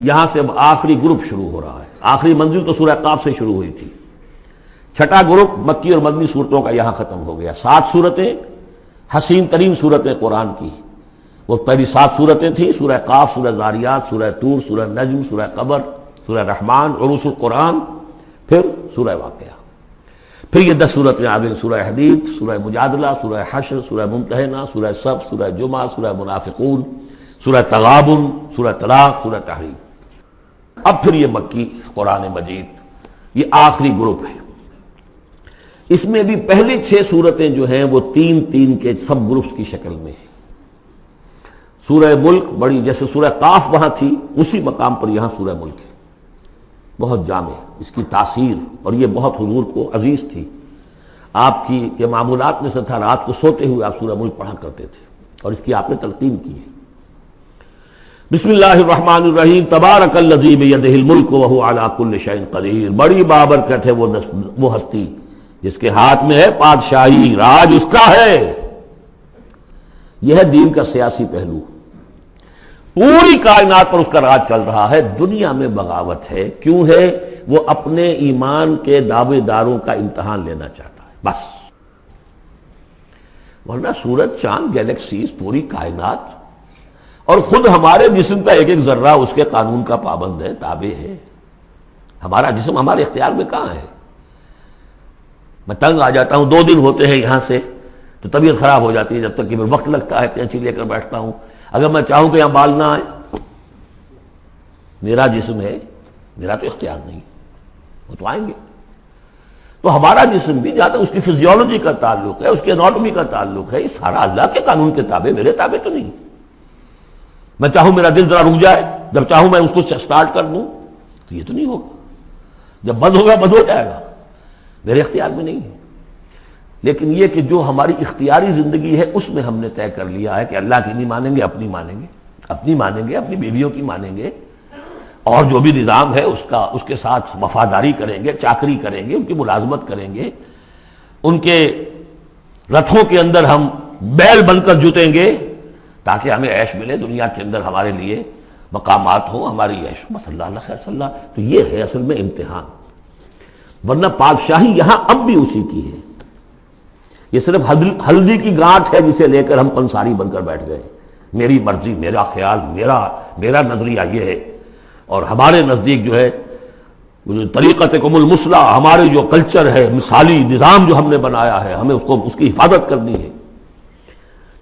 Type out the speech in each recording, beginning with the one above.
یہاں سے اب آخری گروپ شروع ہو رہا ہے. آخری منزل تو سورہ قاف سے شروع ہوئی تھی. چھٹا گروپ مکی اور مدنی صورتوں کا یہاں ختم ہو گیا. 7 صورتیں حسین ترین صورتیں قرآن کی. وہ پہلی 7 صورتیں تھیں: سورہ قاف، سورہ ذاریات، سورہ طور، سورہ نجم، سورہ قمر، سورہ رحمان، عروس القرآن، پھر سورہ واقعہ. پھر یہ 10 صورتیں آ گئیں: سورہ حدید، سورہ مجادلہ، سورہ حشر، سورہ ممتحنہ، سورہ صف، سورہ جمعہ، سورہ منافقون، سورہ تغابن، سورہ طلاق، سورہ تحریم. اب پھر یہ مکی قرآن مجید، یہ آخری گروپ ہے. اس میں بھی پہلی 6 صورتیں جو ہیں وہ 3 کے سب گروپس کی شکل میں ہیں. سورہ ملک بڑی، جیسے سورہ قاف وہاں تھی اسی مقام پر یہاں سورہ ملک ہے. بہت جامع اس کی تاثیر، اور یہ بہت حضور کو عزیز تھی. آپ کی یہ معمولات میں سے تھا، رات کو سوتے ہوئے آپ سورہ ملک پڑھا کرتے تھے اور اس کی آپ نے تلقین کی ہے. بسم اللہ الرحمن الرحیم. تبارک الذی بیدہ الملک وہو علی کل شیء قدیر. بڑی بابرکت ہے وہ ہستی جس کے ہاتھ میں ہے بادشاہی، راج اس کا ہے. یہ ہے دین کا سیاسی پہلو. پوری کائنات پر اس کا راج چل رہا ہے. دنیا میں بغاوت ہے. کیوں ہے؟ وہ اپنے ایمان کے دعوے داروں کا امتحان لینا چاہتا ہے بس. ورنہ سورج، چاند، گیلیکسیز، پوری کائنات اور خود ہمارے جسم کا ایک ایک ذرہ اس کے قانون کا پابند ہے، تابع ہے. ہمارا جسم ہمارے اختیار میں کہاں ہے؟ میں تنگ آ جاتا ہوں، 2 دن ہوتے ہیں یہاں سے تو طبیعت خراب ہو جاتی ہے، جب تک کہ وقت لگتا ہے کینچی لے کر بیٹھتا ہوں. اگر میں چاہوں کہ یہاں بال نہ آئے، میرا جسم ہے، میرا تو اختیار نہیں، وہ تو آئیں گے. تو ہمارا جسم بھی جہاں تک اس کی فزیولوجی کا تعلق ہے، اس کی اناٹومی کا تعلق ہے، یہ سارا اللہ کے قانون کے تابع، میرے تابع تو نہیں. میں چاہوں میرا دل ذرا رک جائے، جب چاہوں میں اس کو سٹارٹ کر دوں تو یہ تو نہیں ہوگا. جب بند ہوگا بند ہو جائے گا، میرے اختیار میں نہیں ہے. لیکن یہ کہ جو ہماری اختیاری زندگی ہے اس میں ہم نے طے کر لیا ہے کہ اللہ کی نہیں مانیں گے، اپنی مانیں گے، اپنی مانیں گے، اپنی بیویوں کی مانیں گے، اور جو بھی نظام ہے اس کے ساتھ وفاداری کریں گے، چاکری کریں گے، ان کی ملازمت کریں گے، ان کے رتھوں کے اندر ہم بیل بن کر جوتیں گے تاکہ ہمیں عیش ملے، دنیا کے اندر ہمارے لیے مقامات ہوں، ہماری عیش ہو. بس اللہ خیر صلی اللہ. تو یہ ہے اصل میں امتحان. ورنہ بادشاہی یہاں اب بھی اسی کی ہے. یہ صرف ہلدی کی گانٹھ ہے جسے لے کر ہم پنساری بن کر بیٹھ گئے. میری مرضی، میرا خیال، میرا نظریہ یہ ہے. اور ہمارے نزدیک جو ہے طریقتکم المثلی، ہمارے جو کلچر ہے، مثالی نظام جو ہم نے بنایا ہے، ہمیں اس کی حفاظت کرنی ہے.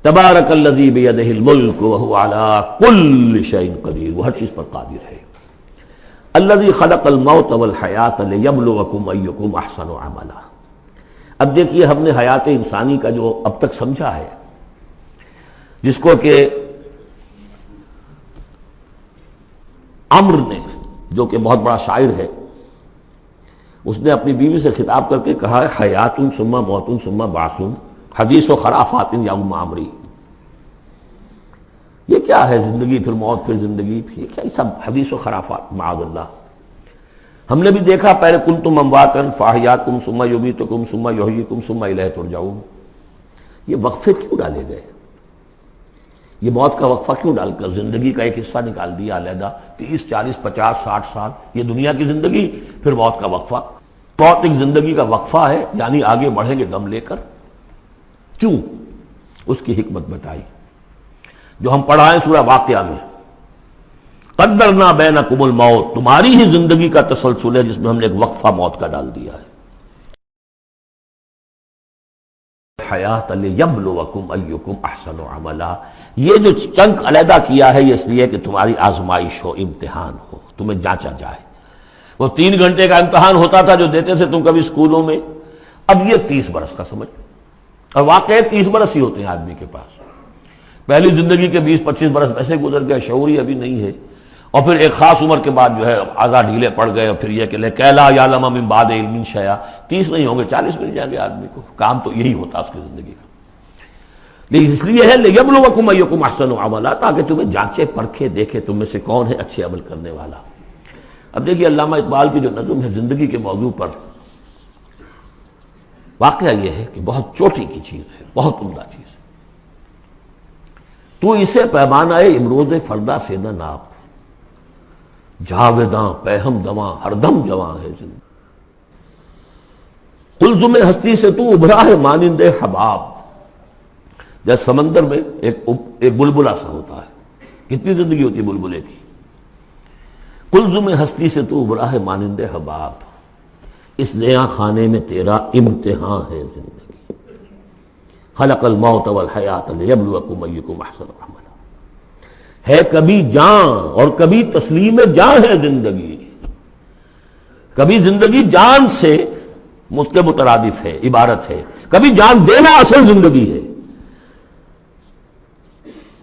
تبارک الذی بیدہ الملک وہو علی کل شیء قدیر. وہ ہر چیز پر قادر ہے. الذی خلق الموت والحیاۃ لیبلوکم ایکم احسن عملا. اب دیکھیے ہم نے حیات انسانی کا جو اب تک سمجھا ہے، جس کو کہ عمر نے، جو کہ بہت بڑا شاعر ہے، اس نے اپنی بیوی سے خطاب کر کے کہا ہے: حیات ثم موت ثم بعث، حدیث و خرافات یا عمری. یہ کیا ہے؟ زندگی پھر موت پھر زندگی، یہ کیا؟ یہ سب حدیث و خرافات معاذ اللہ. ہم نے بھی دیکھا پہلے کنتم امواتا فاحیاکم ثم یمیتکم ثم یحییکم ثم الیہ ترجعون. یہ وقفے کیوں ڈالے گئے؟ یہ موت کا وقفہ کیوں ڈال کر زندگی کا ایک حصہ نکال دیا علیحدہ؟ 30 40 50 60 سال یہ دنیا کی زندگی، پھر موت کا وقفہ. موت ایک زندگی کا وقفہ ہے، یعنی آگے بڑھیں گے دم لے کر. کیوں؟ اس کی حکمت بتائی جو ہم پڑھائیں سورہ واقعہ میں. قدرنا بینکم الموت، تمہاری ہی زندگی کا تسلسل ہے جس میں ہم نے ایک وقفہ موت کا ڈال دیا ہے. حیات لیبلوکم ایکم احسن عملا. یہ جو چنک علیحدہ کیا ہے یہ اس لیے کہ تمہاری آزمائش ہو، امتحان ہو، تمہیں جانچا جائے. وہ 3 گھنٹے کا امتحان ہوتا تھا جو دیتے تھے تم کبھی اسکولوں میں، اب یہ 30 برس کا سمجھ. اور واقعی 30 برس ہی ہوتے ہیں آدمی کے پاس. پہلی زندگی کے 20-25 برس ویسے گزر گئے، شعوری ابھی نہیں ہے، اور پھر ایک خاص عمر کے بعد جو ہے اعضاء ڈھیلے پڑ گئے، اور پھر یہ کہ لا یعلم من بعد علم شیئا. 30 نہیں ہوں گے، 40 مل جائیں گے آدمی کو. کام تو یہی ہوتا اس کی زندگی کا. لیکن اس لیے ہے لیبلوکم ایکم احسن عملا، تاکہ تمہیں جانچے پرکھے دیکھے تم میں سے کون ہے اچھے عمل کرنے والا. اب دیکھیے علامہ اقبال کی جو نظم ہے زندگی کے موضوع پر، واقعہ یہ ہے کہ بہت چوٹی کی چیز ہے، بہت عمدہ چیز. تو اسے پیمانہ امروز فردہ سے نہ ناپ، جاویداں پہم دواں ہر دم جواں ہے زندگی. قلزم ہستی سے تو ابھرا ہے مانند حباب. جیسے سمندر میں ایک بلبلا سا ہوتا ہے، کتنی زندگی ہوتی ہے بلبلے کی. قلزم ہستی سے تو ابھرا ہے مانند حباب، اس زیاں خانے میں تیرا امتحان ہے زندگی. خلق الموت والحیات لیبلوکم ایکم احسن عملا. ہے کبھی جاں اور کبھی تسلیم جاں ہے زندگی. کبھی زندگی جان سے مترادف ہے، عبارت ہے، کبھی جان دینا اصل زندگی ہے.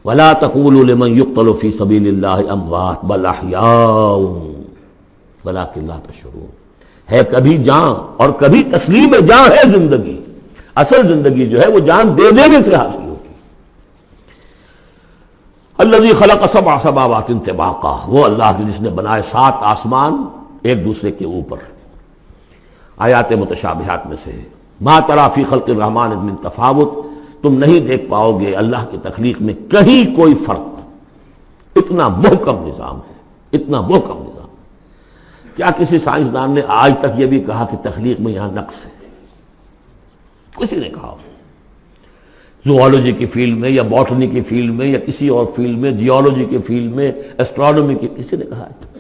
وَلَا تَقُولُوا لِمَنْ يُقْتَلُ فِي سَبِيلِ اللَّهِ أَمْوَاتٌ بَلْ أَحْيَاءٌ وَلَكِنْ لَا تَشْعُرُونَ. ہے کبھی جان اور کبھی تسلیم جان ہے زندگی. اصل زندگی جو ہے وہ جان دے دینے سے حاصل ہوتی. الذی خلق سبع سماوات طباقا، وہ اللہ جس نے بنائے 7 آسمان ایک دوسرے کے اوپر. آیات متشابہات میں سے ہے. ما تری فی خلق الرحمن من تفاوت، تم نہیں دیکھ پاؤ گے اللہ کی تخلیق میں کہیں کوئی فرق. اتنا محکم نظام ہے، اتنا محکم نظام. کیا کسی سائنسدان نے آج تک یہ بھی کہا کہ تخلیق میں یہاں نقص ہے؟ کسی نے کہا؟ زوالوجی کی فیلڈ میں یا باٹنی کی فیلڈ میں یا کسی اور فیلڈ میں، جیولوجی کی فیلڈ میں، ایسٹرونومی کی، کسی نے کہا ہے؟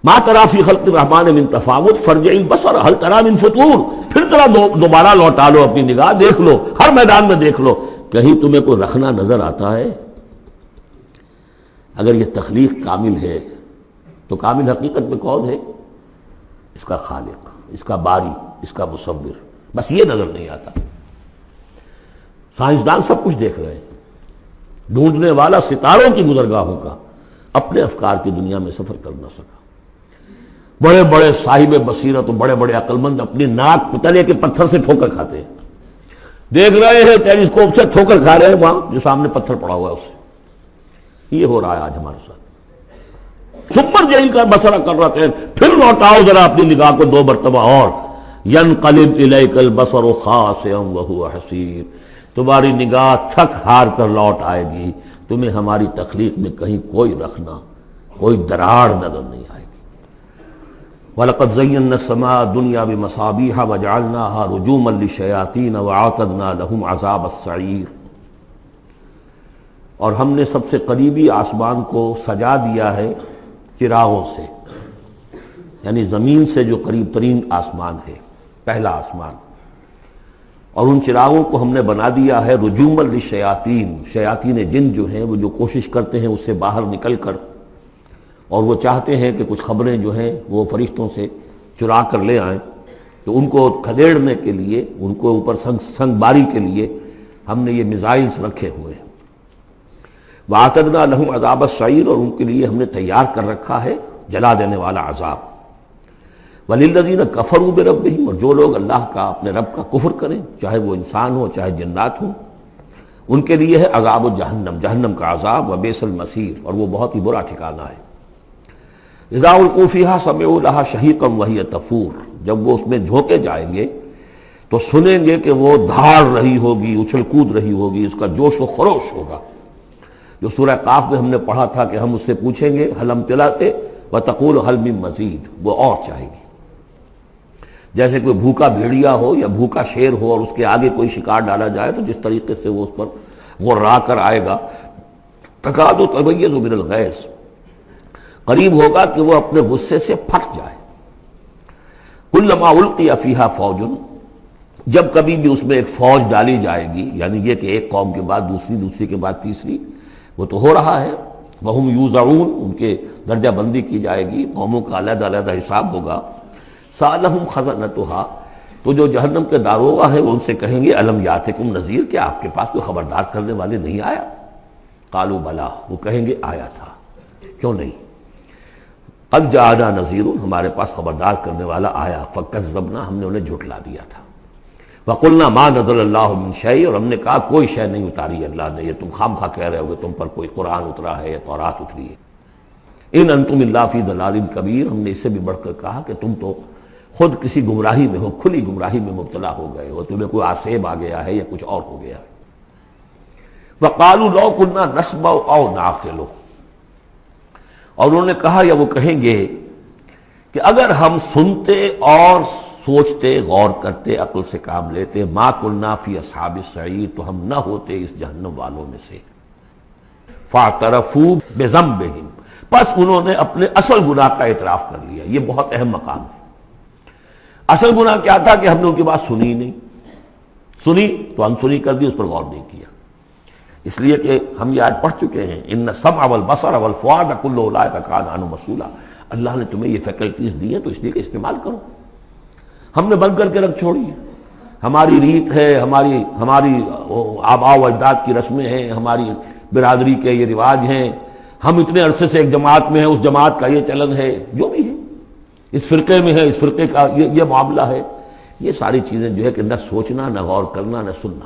ما تری فی خلق الرحمن من تفاوت فارجع البصر هل تری من فطور. پھر ذرا دوبارہ لوٹا لو اپنی نگاہ، دیکھ لو، ہر میدان میں دیکھ لو، کہیں تمہیں کوئی رخنا نظر آتا ہے؟ اگر یہ تخلیق کامل ہے تو کامل حقیقت میں کون ہے؟ اس کا خالق، اس کا باری، اس کا مصور. بس یہ نظر نہیں آتا. سائنسدان سب کچھ دیکھ رہے ہیں، ڈھونڈنے والا ستاروں کی گزرگاہوں کا اپنے افکار کی دنیا میں سفر کر نہ سکا. بڑے بڑے صاحب بصیرت و بڑے بڑے عقل مند اپنی ناک تلے کے پتھر سے ٹھوکر کھاتے ہیں. دیکھ رہے ہیں ٹیلیسکوپ سے ٹھوکر کھا رہے ہیں وہاں جو سامنے پتھر پڑا ہوا ہے اسے. یہ ہو رہا ہے آج ہمارے ساتھ. سپر جیل کا بسرا کر رہے ہیں. پھر لوٹاؤ ذرا اپنی نگاہ کو 2 مرتبہ اور. ینقلب الیک البصر خاسئا وہو حسیر. تمہاری نگاہ تھک ہار کر لوٹ آئے گی، تمہیں ہماری تخلیق میں کہیں کوئی رخنا، کوئی دراڑ نظر نہیں آئے گی. وَلَقَدْ زَيَّنَّا السَّمَاءَ الدُّنْيَا بِمَصَابِيحَ وَجَعَلْنَاهَا رُجُومًا لِلشَّيَاطِينَ وَأَعْتَدْنَا لَهُمْ عَذَابَ السَّعِيرِ. اور ہم نے سب سے قریبی آسمان کو سجا دیا ہے چراغوں سے، یعنی زمین سے جو قریب ترین آسمان ہے، پہلا آسمان. اور ان چراغوں کو ہم نے بنا دیا ہے رجومًا للشیاطین. شیاطین جن جو ہیں وہ جو کوشش کرتے ہیں اس سے باہر نکل کر، اور وہ چاہتے ہیں کہ کچھ خبریں جو ہیں وہ فرشتوں سے چرا کر لے آئیں، تو ان کو کھدیڑنے کے لیے، ان کو اوپر سنگ باری کے لیے ہم نے یہ میزائلز رکھے ہوئے ہیں. وَأَعْتَدْنَا لَهُمْ عَذَابَ السَّعِيرِ، اور ان کے لیے ہم نے تیار کر رکھا ہے جلا دینے والا عذاب. وَلِلَّذِينَ كَفَرُوا بِرَبِّهِمْ، اور جو لوگ اللہ کا، اپنے رب کا کفر کریں، چاہے وہ انسان ہو چاہے جنات ہوں، ان کے لیے ہے عذاب جہنم، جہنم کا عذاب. وَبِئْسَ الْمَصِيرُ، اور وہ بہت ہی برا ٹھکانہ ہے. اذا القوا فیہا سمعوا لہا شہیقا وہی تفور، جب وہ اس میں جھونکے جائیں گے تو سنیں گے کہ وہ دھاڑ رہی ہوگی، اچھل کود رہی ہوگی، اس کا جوش و خروش ہوگا. جو سورہ قاف میں ہم نے پڑھا تھا کہ ہم اس سے پوچھیں گے حل امتلأت وتقول حل من مزید، وہ اور چاہے گی. جیسے کوئی بھوکا بھیڑیا ہو یا بھوکا شیر ہو اور اس کے آگے کوئی شکار ڈالا جائے تو جس طریقے سے وہ اس پر غرا کر آئے گا، تکاد تمیز من الغیظ، قریب ہوگا کہ وہ اپنے غصے سے پھٹ جائے. کلما القی فیہا فوج، جب کبھی بھی اس میں ایک فوج ڈالی جائے گی، یعنی یہ کہ ایک قوم کے بعد دوسری، دوسری کے بعد تیسری، وہ تو ہو رہا ہے. وہم یوزعون، ان کے درجہ بندی کی جائے گی، قوموں کا علیحدہ علیحدہ حساب ہوگا. سألہم خزنتہا، تو جو جہنم کے داروغہ ہے وہ ان سے کہیں گے الم یاتکم نذیر، کیا آپ کے پاس کوئی خبردار کرنے والے نہیں آیا؟ قالوا بلا، وہ کہیں گے آیا تھا، کیوں نہیں؟ قد جاءنا نذیر، ہمارے پاس خبردار کرنے والا آیا. فکذبنا، ہم نے انہیں جھٹلا دیا تھا. وقلنا ما نزل اللہ من شیء، اور ہم نے کہا کوئی شے نہیں اتاری اللہ نے، یہ تم خام خواہ کہہ رہے ہو کہ تم پر کوئی قرآن اترا ہے یا تورات اتری ہے. ان انتم الا فی ضلال کبیر، ہم نے اس سے بھی بڑھ کر کہا کہ تم تو خود کسی گمراہی میں ہو، کھلی گمراہی میں مبتلا ہو گئے ہو، تمہیں کوئی آسیب آ گیا ہے یا کچھ اور ہو گیا ہے. وقالوا لو كنا نسمع او نعقل، اور انہوں نے کہا یا وہ کہیں گے کہ اگر ہم سنتے اور سوچتے، غور کرتے، عقل سے کام لیتے، ما کنا فی اصحاب السعیر، تو ہم نہ ہوتے اس جہنم والوں میں سے۔ فاعترفوا بذنبہم، پس انہوں نے اپنے اصل گناہ کا اعتراف کر لیا۔ یہ بہت اہم مقام ہے۔ اصل گناہ کیا تھا کہ ہم نے ان کی بات سنی نہیں، سنی تو انسنی کر دی، اس پر غور نہیں کیا۔ اس لیے کہ ہم یہ آج پڑھ چکے ہیں، ان السمع والبصر والفؤاد کل اولئک کان عنہ مسئولا۔ اللہ نے تمہیں یہ فیکلٹیز دی ہیں تو اس لیے کہ استعمال کرو۔ ہم نے بند کر کے رکھ چھوڑی ہے۔ ہماری ریت ہے، ہماری آباء و اجداد کی رسمیں ہیں، ہماری برادری کے یہ رواج ہیں، ہم اتنے عرصے سے ایک جماعت میں ہیں، اس جماعت کا یہ چلن ہے، جو بھی ہے، اس فرقے میں ہے، اس فرقے کا یہ معاملہ ہے۔ یہ ساری چیزیں جو ہے کہ نہ سوچنا، نہ غور کرنا، نہ سننا۔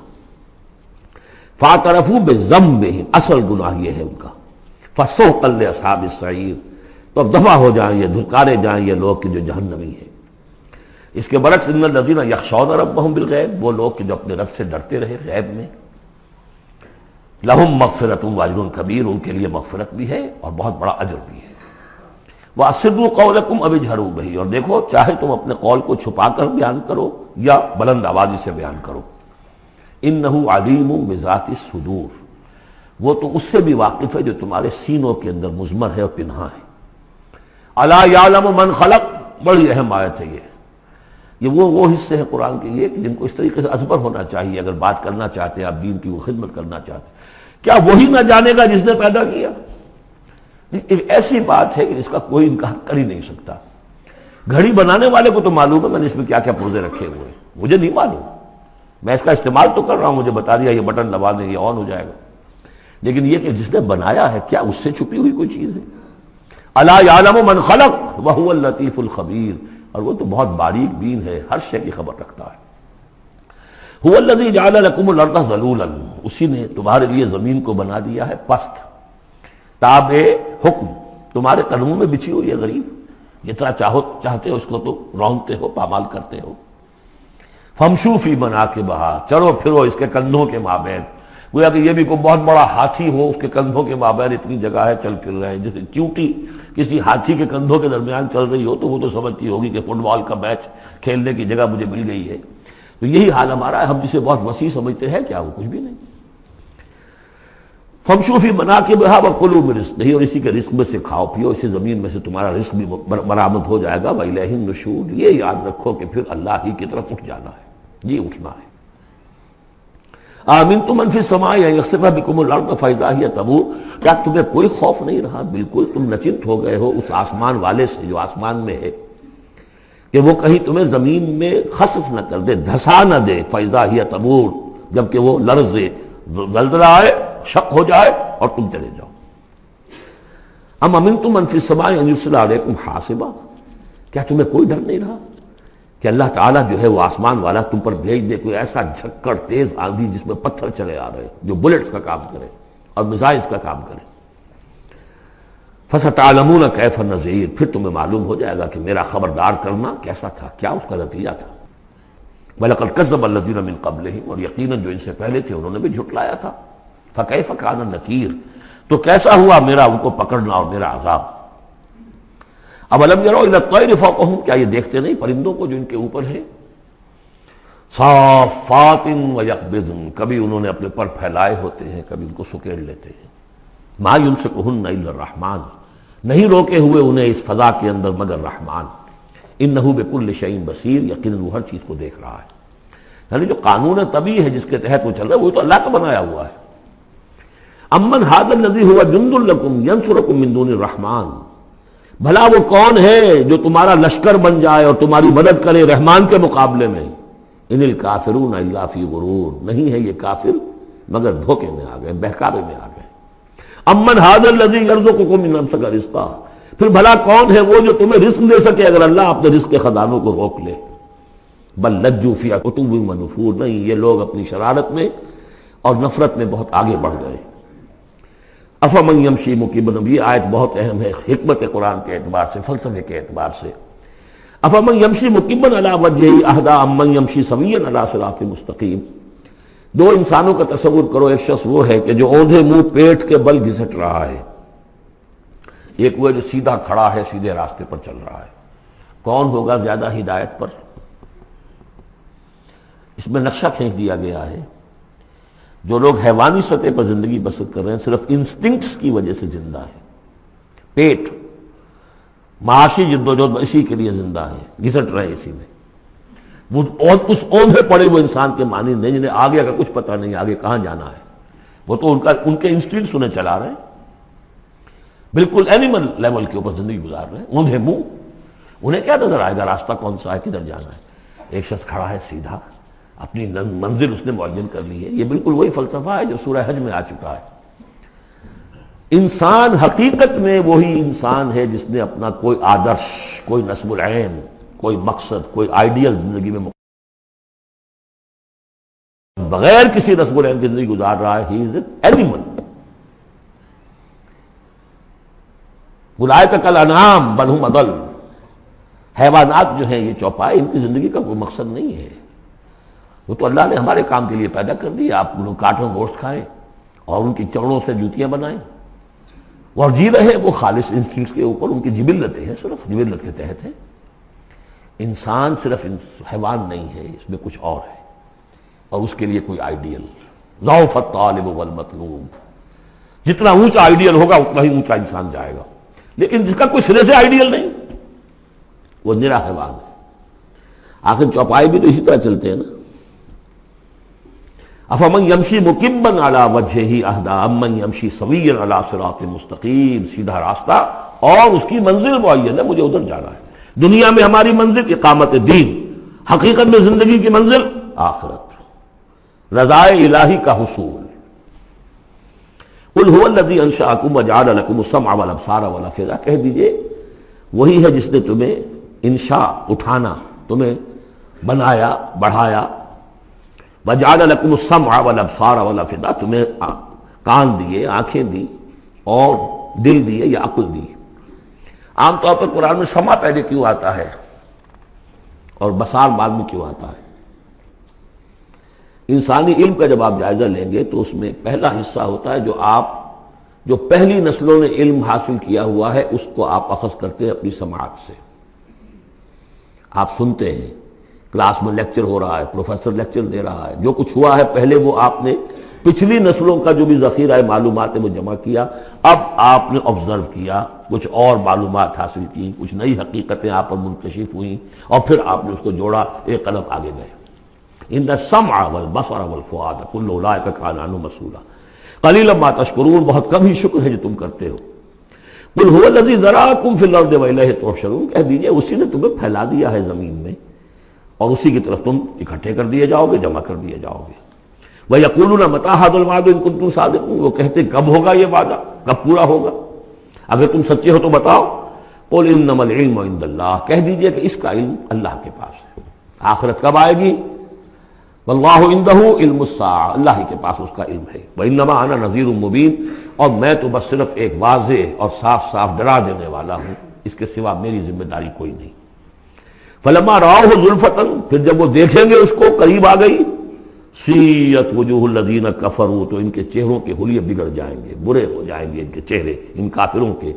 فاعترفوا بذنبہم، اصل گناہ یہ ہے ان کا۔ فسحقا لاصحاب السعیر، تو اب دفع ہو جائیں یہ، دھتکارے جائیں یہ لوگ کہ جو جہنمی ہیں۔ اس کے برعکس ان الذین یخشون ربہم بالغیب، وہ لوگ کہ جو اپنے رب سے ڈرتے رہے غیب میں، لہم مغفرۃ واجر کبیر، ان کے لیے مغفرت بھی ہے اور بہت بڑا اجر بھی ہے۔ وَأَسِرُّوا قَوْلَكُمْ أَوِ اجْهَرُوا بِهِ، اور دیکھو چاہے تم اپنے قول کو چھپا کر بیان کرو یا بلند آوازی سے بیان کرو۔ إِنَّهُ عَلِيمٌ بِذَاتِ الصُّدُورِ، وہ تو اس سے بھی واقف ہے جو تمہارے سینوں کے اندر مضمر ہے اور پنہاں ہے۔ أَلَا يَعْلَمُ مَنْ خَلَقَ، بڑی اہم آیت ہے یہ وہ حصے ہیں قرآن کے یہ کہ جن کو اس طریقے سے ازبر ہونا چاہیے اگر بات کرنا چاہتے ہیں، آپ دین کی وہ خدمت کرنا چاہتے ہیں۔ کیا وہی نہ جانے گا جس نے پیدا کیا؟ ایک ایسی بات ہے کہ اس کا کوئی انکار کر ہی نہیں سکتا۔ گھڑی بنانے والے کو تو معلوم ہے میں نے اس میں کیا کیا پرزے رکھے ہوئے ہیں، مجھے نہیں معلوم، میں اس کا استعمال تو کر رہا ہوں، مجھے بتا دیا یہ بٹن دبا دیں یہ آن ہو جائے گا، لیکن یہ کہ جس نے بنایا ہے کیا اس سے چھپی ہوئی کوئی چیز ہے؟ الا یعلم من خلق وهو اللطیف الخبیر، اور وہ تو بہت باریک بین ہے، ہر شے کی خبر رکھتا ہے۔ هو الذی جعل لکم الارض ذلولا، اسی نے تمہارے لیے زمین کو بنا دیا ہے پست، تابع حکم، تمہارے قدموں میں بچھی ہوئی ہے غریب، جتنا چاہتے ہو اس کو تو رونتے ہو، پامال کرتے ہو۔ فامشوا فی مناکبہا، چلو پھرو اس کے کندھوں کے مابین، گویا کہ یہ بھی کوئی بہت بڑا ہاتھی ہو، اس کے کندھوں کے مابین اتنی جگہ ہے، چل پھر رہے ہیں، جیسے چیونٹی کسی ہاتھی کے کندھوں کے درمیان چل رہی ہو تو وہ تو سمجھتی ہوگی کہ فٹ بال کا میچ کھیلنے کی جگہ مجھے مل گئی ہے۔ تو یہی حال ہمارا ہے، ہم جسے بہت وسیع سمجھتے ہیں کیا وہ کچھ بھی نہیں۔ فامشوا فی مناکبہا وکلوا من رزقہ، اور اسی کے رزق میں سے کھاؤ پیو، اسی زمین میں سے تمہارا رزق بھی برآمد ہو جائے گا۔ وإلیہ النشور، یہ یاد رکھو کہ پھر اللہ ہی کی طرف اٹھ جانا ہے، یہ اٹھنا ہے۔ آمنتم من فی السماء ان یخسف بکم الارض فاذا ہی تمور، کیا تمہیں کوئی خوف نہیں رہا؟ بالکل تم نچنت ہو گئے ہو اس آسمان والے سے جو آسمان میں ہے کہ وہ کہیں تمہیں زمین میں خسف نہ کر دے، دھسا نہ دے، فاذا ہی تمور، جبکہ وہ لرزے، زلزلہ آئے، شق ہو جائے اور تم چلے جاؤ۔ ام امنتم من فی السماء ان یرسل علیکم حاصبا، کیا تمہیں کوئی ڈر نہیں رہا کہ اللہ تعالیٰ جو ہے وہ آسمان والا تم پر بھیج دے کوئی ایسا جھکڑ تیز آندھی جس میں پتھر چلے آ رہے جو بلٹس کا کام کرے اور میزائلز کا کام کرے۔ فَسَتَعْلَمُونَ كَيْفَ النَّذِيرُ، پھر تمہیں معلوم ہو جائے گا کہ میرا خبردار کرنا کیسا تھا، کیا اس کا نتیجہ تھا۔ وَلَقَدْ كَذَّبَ الَّذِينَ مِن قَبْلِهِمْ، اور یقیناً جو ان سے پہلے تھے انہوں نے بھی جھٹلایا تھا۔ فَكَيْفَ كَانَ النَّكِيرُ، تو کیسا ہوا میرا ان کو پکڑنا اور میرا عذاب۔ اَوَلَمْ يَرَوْا إِلَى الطَّيْرِ فَوْقَهُمْ، کیا یہ دیکھتے نہیں پرندوں کو جو ان کے اوپر ہے؟ صافات ویقبضن، کبھی انہوں نے اپنے پر پھیلائے ہوتے ہیں، کبھی ان کو سکیڑ لیتے ہیں۔ ما یمسکہن الا الرحمن، نہیں روکے ہوئے انہیں اس فضا کے اندر مگر رحمان۔ انہ بکل شیء بصیر، یقیناً وہ ہر چیز کو دیکھ رہا ہے۔ یعنی جو قانون طبیعی ہے جس کے تحت وہ چل رہا ہے وہ تو اللہ کا بنایا ہوا ہے۔ امن ھذا الذی ھو جند لکم ینصرکم من دون الرحمن، بھلا وہ کون ہے جو تمہارا لشکر بن جائے اور تمہاری مدد کرے رحمان کے مقابلے میں؟ ان الکافرون الا فی غرور، نہیں ہے یہ کافر مگر دھوکے میں آ گئے، بہکاوے میں آ گئے۔ امن ھذا الذی یرزقکم من امسک رزقا، پھر بھلا کون ہے وہ جو تمہیں رزق دے سکے اگر اللہ اپنے رزق کے خزانوں کو روک لے؟ بل لجوا فی عتو و نفور، نہیں یہ لوگ اپنی شرارت میں اور نفرت میں بہت آگے بڑھ گئے۔ افمن یمشی مکبا، یہ آیت بہت اہم ہے حکمت قرآن کے اعتبار سے، فلسفے کے اعتبار سے۔ افمن یمشی مکبا علی وجہہ اہدی امن یمشی سویا علی صراط مستقیم، دو انسانوں کا تصور کرو، ایک شخص وہ ہے کہ جو اوندھے منہ پیٹ کے بل گھسٹ رہا ہے، ایک وہ جو سیدھا کھڑا ہے، سیدھے راستے پر چل رہا ہے۔ کون ہوگا زیادہ ہدایت پر؟ اس میں نقشہ کھینچ دیا گیا ہے، جو لوگ حیوانی سطح پر زندگی بسر کر رہے ہیں صرف انسٹنکٹس کی وجہ سے زندہ ہیں، پیٹ معاشی جد و جہد اسی کے لیے زندہ ہیں، گھسٹ رہے ہیں اسی میں، اور اس اوندھے پڑے وہ انسان کے معنی نہیں جنہیں آگے کا کچھ پتہ نہیں، آگے کہاں جانا ہے، وہ تو ان کے انسٹنکٹس انہیں چلا رہے ہیں، بالکل اینیمل لیول کے اوپر زندگی گزار رہے ہیں، اوندھے منہ۔ انہیں کیا نظر آئے گا راستہ کون سا ہے، کدھر جانا ہے؟ ایک شخص کھڑا ہے سیدھا، اپنی منزل اس نے معین کر لی ہے۔ یہ بالکل وہی فلسفہ ہے جو سورہ حج میں آ چکا ہے۔ انسان حقیقت میں وہی انسان ہے جس نے اپنا کوئی آدرش، کوئی نصب العین، کوئی مقصد، کوئی آئیڈیل زندگی میں بغیر کسی نصب العین کی زندگی گزار رہا ہے۔ ہی از این اینیمل۔ اولئک کالانعام بل ھم اضل۔ حیوانات جو ہیں یہ چوپائے، ان کی زندگی کا کوئی مقصد نہیں ہے، وہ تو اللہ نے ہمارے کام کے لیے پیدا کر دی۔ آپ لوگ کاٹوں گوشت کھائیں اور ان کی چمڑوں سے جوتیاں بنائیں اور جی رہے، وہ خالص انسٹنکٹس کے اوپر، ان کی جبلتیں ہیں، صرف جبلت کے تحت ہیں۔ انسان صرف حیوان نہیں ہے، اس میں کچھ اور ہے، اور اس کے لیے کوئی آئیڈیل۔ ضعف الطالب والمطلوب، جتنا اونچا آئیڈیل ہوگا اتنا ہی اونچا انسان جائے گا، لیکن جس کا کوئی سرے سے آئیڈیل نہیں وہ نرا حیوان ہے۔ آخر چوپائے بھی تو اسی طرح چلتے ہیں نا۔ افمن یمشی مکبا علی وجہہ اہدی امن یمشی سویا علی صراط مستقیم۔ سیدھا راستہ اور اس کی منزل معین ہے، مجھے ادھر جانا ہے۔ دنیا میں ہماری منزل اقامت دین، حقیقت میں زندگی کی منزل آخرت، رضائے الہی کا حصول۔ قل ھو الذی انشأکم وجعل لکم السمع والابصار والافئدہ، کہہ دیجئے وہی ہے جس نے تمہیں انشاء اٹھانا، تمہیں بنایا، بڑھایا، وجعل لکم السمع والابصار والافئدہ، تمہیں کان دیے، آنکھیں دی اور دل دیے یا عقل دی۔ عام طور پر قرآن میں سمع پہلے کیوں آتا ہے اور بصار بعد میں کیوں آتا ہے؟ انسانی علم کا جب آپ جائزہ لیں گے تو اس میں پہلا حصہ ہوتا ہے جو پہلی نسلوں نے علم حاصل کیا ہوا ہے، اس کو آپ اخذ کرتے ہیں اپنی سماعت سے۔ آپ سنتے ہیں، کلاس میں لیکچر ہو رہا ہے، پروفیسر لیکچر دے رہا ہے، جو کچھ ہوا ہے پہلے وہ آپ نے پچھلی نسلوں کا جو بھی ذخیرہ معلومات ہے وہ جمع کیا، اب آپ نے آبزرو کیا، کچھ اور معلومات حاصل کی، کچھ نئی حقیقتیں آپ پر منکشف ہوئیں، اور پھر آپ نے اس کو جوڑا، ایک قدم آگے گئے۔ ان السمع والبصر والفؤاد کل اولئک کان عنہ مسئولا قلیلا ما تشکرون، بہت کم ہی شکر ہے جو تم کرتے ہو۔ قل ھو الذی ذرأکم فی الارض والیہ تحشرون، کہہ دیجئے اسی نے تمہیں پھیلا دیا ہے زمین میں اور اسی کی طرف تم اکٹھے کر دیے جاؤ گے، جمع کر دیے جاؤ گے۔ وَيَقُولُونَ مَتَىٰ هَٰذَا الْوَعْدُ إِن كُنتُمْ صَادِقِينَ، وہ کہتے کب ہوگا یہ وعدہ، کب پورا ہوگا، اگر تم سچے ہو تو بتاؤ۔ قُلْ إِنَّمَا الْعِلْمُ عِندَ اللَّهِ، کہہ دیجئے کہ اس کا علم اللہ کے پاس ہے۔ آخرت کب آئے گی؟ وَاللَّهُ عِندَهُ عِلْمُ السَّاعَةِ، اللہ ہی کے پاس اس کا علم ہے۔ وَإِنَّمَا أَنَا نَذِيرٌ مُّبِينٌ، اور میں تو بس صرف ایک واضح اور صاف صاف ڈرا دینے والا ہوں، اس کے سوا میری ذمہ داری کوئی نہیں۔ فَلَمَّا رَأَوْهُ زُلْفَةً، پھر جب وہ دیکھیں گے اس کو، قریب آ گئی، سیئت وجوہ الذین کفروا، تو ان کے چہروں کے حلیے بگڑ جائیں گے، برے ہو جائیں گے ان کے چہرے، ان کافروں کے۔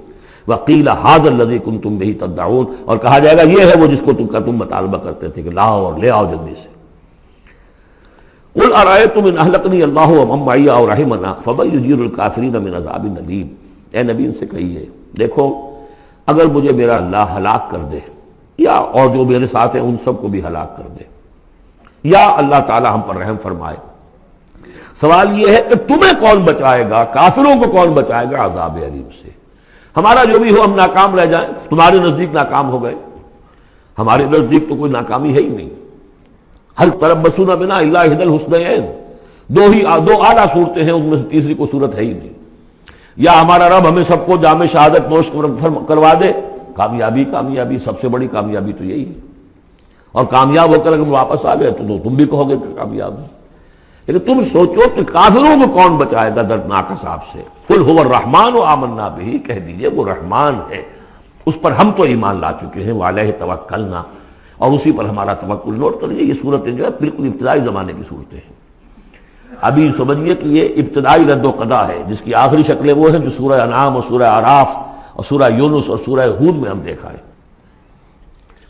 وقیل ھذا الذی کنتم بہ تدعون، اور کہا جائے گا یہ ہے وہ جس کو تم مطالبہ کرتے تھے کہ لاؤ اور لے آؤ جلدی سے۔ قل ارأیتم ان اہلکنی اللہ ومن معی او رحمنا فمن یجیر الکافرین من عذاب الیم، اے نبی ان سے کہیے دیکھو اگر مجھے میرا اللہ ہلاک کر دے، یا اور جو میرے ساتھ ہیں ان سب کو بھی ہلاک کر دے، یا اللہ تعالی ہم پر رحم فرمائے، سوال یہ ہے کہ تمہیں کون بچائے گا، کافروں کو کون بچائے گا عذاب علیم سے؟ ہمارا جو بھی ہو ہم ناکام رہ جائیں، تمہارے نزدیک ناکام ہو گئے، ہمارے نزدیک تو کوئی ناکامی ہے ہی نہیں۔ ہل تربصون بنا الا احدی الحسنیین، دو اعلیٰ صورتیں ہیں، ان میں سے تیسری کوئی صورت ہے ہی نہیں۔ یا ہمارا رب ہمیں سب کو جام شہادت نوش کروا دے، کامیابی کامیابی، سب سے بڑی کامیابی تو یہی ہے، اور کامیاب ہو کر اگر واپس آ گئے تو تم بھی کہو گے کہ کامیاب ہے۔ لیکن تم سوچو کہ کافروں کو کون بچائے گا دردناک عذاب سے؟ قل ھو الرحمن آمنا بہ، کہہ دیجئے وہ رحمان ہے، اس پر ہم تو ایمان لا چکے ہیں، وعلیہ توکلنا، اور اسی پر ہمارا توکل۔ نوٹ کر لیجیے یہ صورتیں جو ہے بالکل ابتدائی زمانے کی صورتیں ہیں۔ ابھی سمجھیے کہ یہ ابتدائی رد و قضا ہے، جس کی آخری شکلیں وہ ہیں جو سورہ انعام اور سورہ اعراف اور سورہ یونس اور سورہ ہود میں ہم دیکھا ہے۔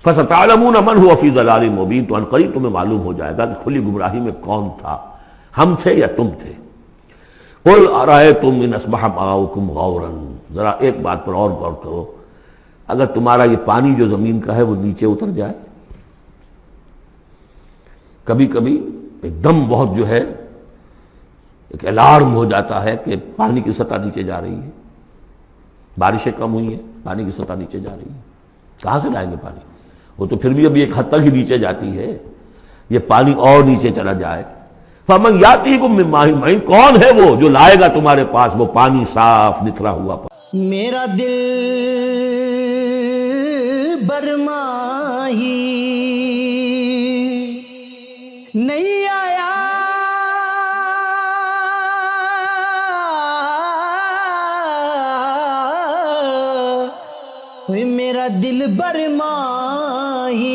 فَسَتَعْلَمُونَ مَنْ هُوَ فِي ضَلَالٍ مُبِينٍ، تو عنقریب تمہیں معلوم ہو جائے گا کہ کھلی گمراہی میں کون تھا، ہم تھے یا تم تھے۔ قُلْ أَرَأَيْتُمْ إِنْ أَصْبَحَ مَاؤُكُمْ غَوْرًا، ذرا ایک بات پر اور غور کرو، اگر تمہارا یہ پانی جو زمین کا ہے وہ نیچے اتر جائے، کبھی کبھی ایک دم بہت جو ہے ایک الارم ہو جاتا ہے کہ پانی کی سطح نیچے جا رہی ہے، بارشیں کم ہوئی ہیں، پانی کی سطح نیچے جا رہی ہے، کہاں سے لائیں گے پانی؟ وہ تو پھر بھی ابھی ایک حد تک ہی نیچے جاتی ہے، یہ پانی اور نیچے چلا جائے۔ فَمَنْ يَأْتِيكُم مِّن مَّاءٍ مَّعِينٍ، کون ہے وہ جو لائے گا تمہارے پاس وہ پانی صاف نتھرا ہوا پانی؟ میرا دل برماہی نہیں آیا، میرا دل برماہی،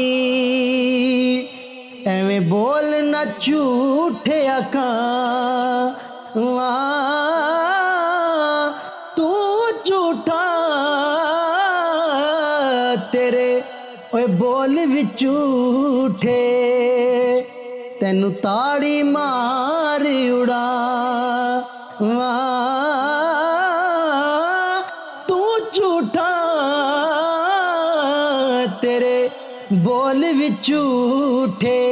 ایویں بولنا جھوٹے آقا، تو جھوٹا تیرے اوے بول بھی جھوٹے، تینوں تاڑی مار اڑا، تو جھوٹا تیرے بول بھی جھوٹے۔